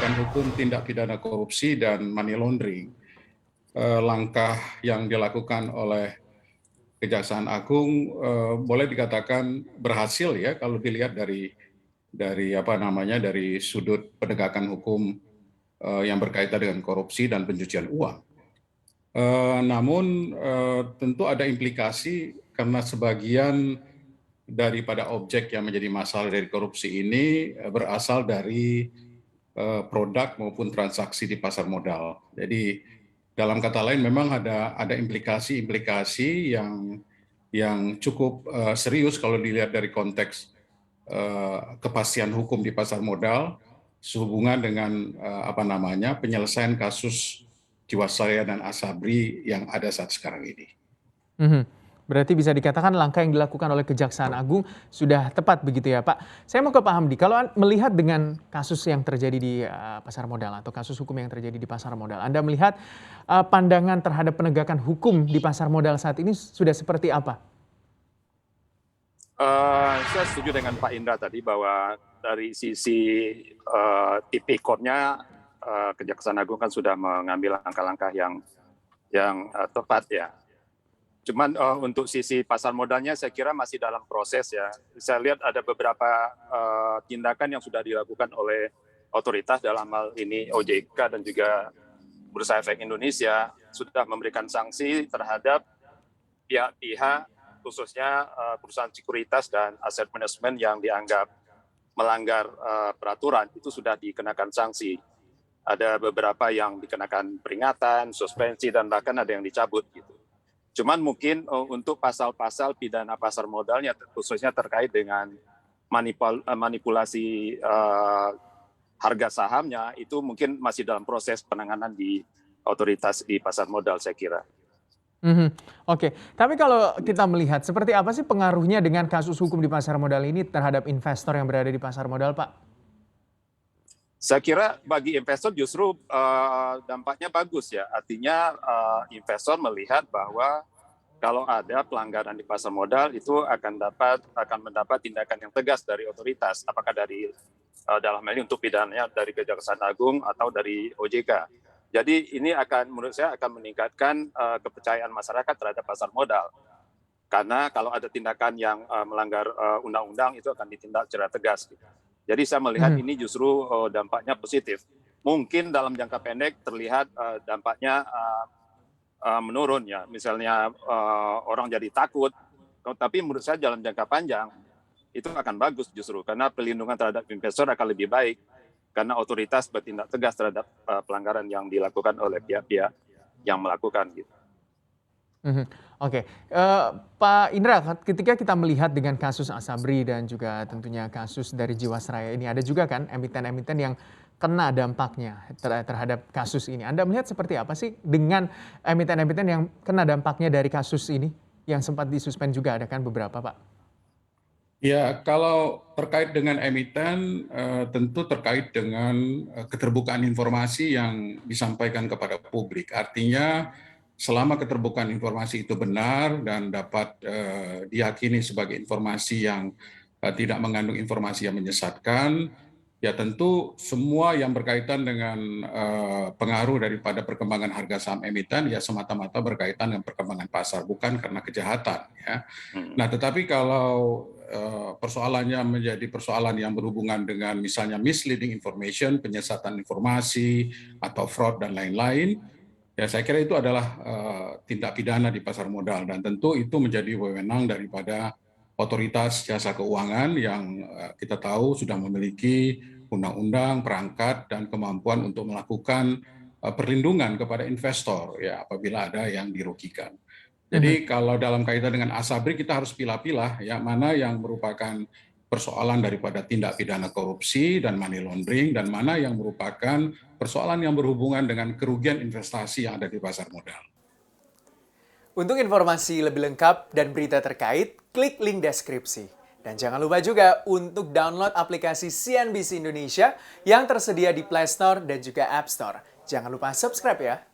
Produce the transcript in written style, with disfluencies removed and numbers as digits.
penegakan hukum tindak pidana korupsi dan money laundering. Langkah yang dilakukan oleh Kejaksaan Agung boleh dikatakan berhasil ya kalau dilihat dari sudut penegakan hukum yang berkaitan dengan korupsi dan pencucian uang. Namun tentu ada implikasi karena sebagian daripada objek yang menjadi masalah dari korupsi ini berasal dari produk maupun transaksi di pasar modal. Jadi dalam kata lain memang ada implikasi-implikasi yang cukup serius kalau dilihat dari konteks kepastian hukum di pasar modal sehubungan dengan penyelesaian kasus Jiwasraya dan Asabri yang ada saat sekarang ini. Berarti bisa dikatakan langkah yang dilakukan oleh Kejaksaan Agung sudah tepat begitu ya Pak. Saya mau ke Pak Hamdi, kalau melihat dengan kasus yang terjadi di pasar modal atau kasus hukum yang terjadi di pasar modal, Anda melihat pandangan terhadap penegakan hukum di pasar modal saat ini sudah seperti apa? Saya setuju dengan Pak Indra tadi bahwa dari sisi tipikornya Kejaksaan Agung kan sudah mengambil langkah-langkah yang tepat ya. Cuman untuk sisi pasar modalnya saya kira masih dalam proses ya. Saya lihat ada beberapa tindakan yang sudah dilakukan oleh otoritas dalam hal ini OJK dan juga Bursa Efek Indonesia sudah memberikan sanksi terhadap pihak-pihak khususnya perusahaan sekuritas dan aset manajemen yang dianggap melanggar peraturan itu sudah dikenakan sanksi. Ada beberapa yang dikenakan peringatan, suspensi dan bahkan ada yang dicabut gitu. Cuman mungkin untuk pasal-pasal pidana pasar modalnya khususnya terkait dengan manipulasi harga sahamnya itu mungkin masih dalam proses penanganan di otoritas di pasar modal saya kira. Oke, tapi kalau kita melihat seperti apa sih pengaruhnya dengan kasus hukum di pasar modal ini terhadap investor yang berada di pasar modal, Pak? Saya kira bagi investor justru dampaknya bagus ya. Artinya investor melihat bahwa kalau ada pelanggaran di pasar modal itu akan mendapat tindakan yang tegas dari otoritas. Apakah dari dalam hal ini untuk pidananya dari Kejaksaan Agung atau dari OJK. Jadi ini menurut saya akan meningkatkan kepercayaan masyarakat terhadap pasar modal. Karena kalau ada tindakan yang melanggar undang-undang itu akan ditindak secara tegas. Jadi saya melihat ini justru dampaknya positif. Mungkin dalam jangka pendek terlihat dampaknya menurun ya. Misalnya orang jadi takut. Tapi menurut saya dalam jangka panjang itu akan bagus justru. Karena perlindungan terhadap investor akan lebih baik. Karena otoritas bertindak tegas terhadap pelanggaran yang dilakukan oleh pihak-pihak yang melakukan gitu. Oke, Pak Indra, ketika kita melihat dengan kasus Asabri dan juga tentunya kasus dari Jiwasraya ini, ada juga kan emiten-emiten yang kena dampaknya terhadap kasus ini. Anda melihat seperti apa sih dengan emiten-emiten yang kena dampaknya dari kasus ini, yang sempat disuspend juga ada kan beberapa, Pak? Ya, kalau terkait dengan emiten, tentu terkait dengan keterbukaan informasi yang disampaikan kepada publik. Artinya, selama keterbukaan informasi itu benar dan dapat diyakini sebagai informasi yang tidak mengandung informasi yang menyesatkan, ya tentu semua yang berkaitan dengan pengaruh daripada perkembangan harga saham emiten ya semata-mata berkaitan dengan perkembangan pasar, bukan karena kejahatan. Ya. Nah, tetapi kalau persoalannya menjadi persoalan yang berhubungan dengan misalnya misleading information, penyesatan informasi, atau fraud dan lain-lain, ya saya kira itu adalah tindak pidana di pasar modal dan tentu itu menjadi wewenang daripada otoritas jasa keuangan yang kita tahu sudah memiliki undang-undang, perangkat, dan kemampuan untuk melakukan perlindungan kepada investor ya apabila ada yang dirugikan. Jadi kalau dalam kaitan dengan Asabri kita harus pilah-pilah ya mana yang merupakan persoalan daripada tindak pidana korupsi dan money laundering dan mana yang merupakan persoalan yang berhubungan dengan kerugian investasi yang ada di pasar modal. Untuk informasi lebih lengkap dan berita terkait, klik link deskripsi. Dan jangan lupa juga untuk download aplikasi CNBC Indonesia yang tersedia di Play Store dan juga App Store. Jangan lupa subscribe ya.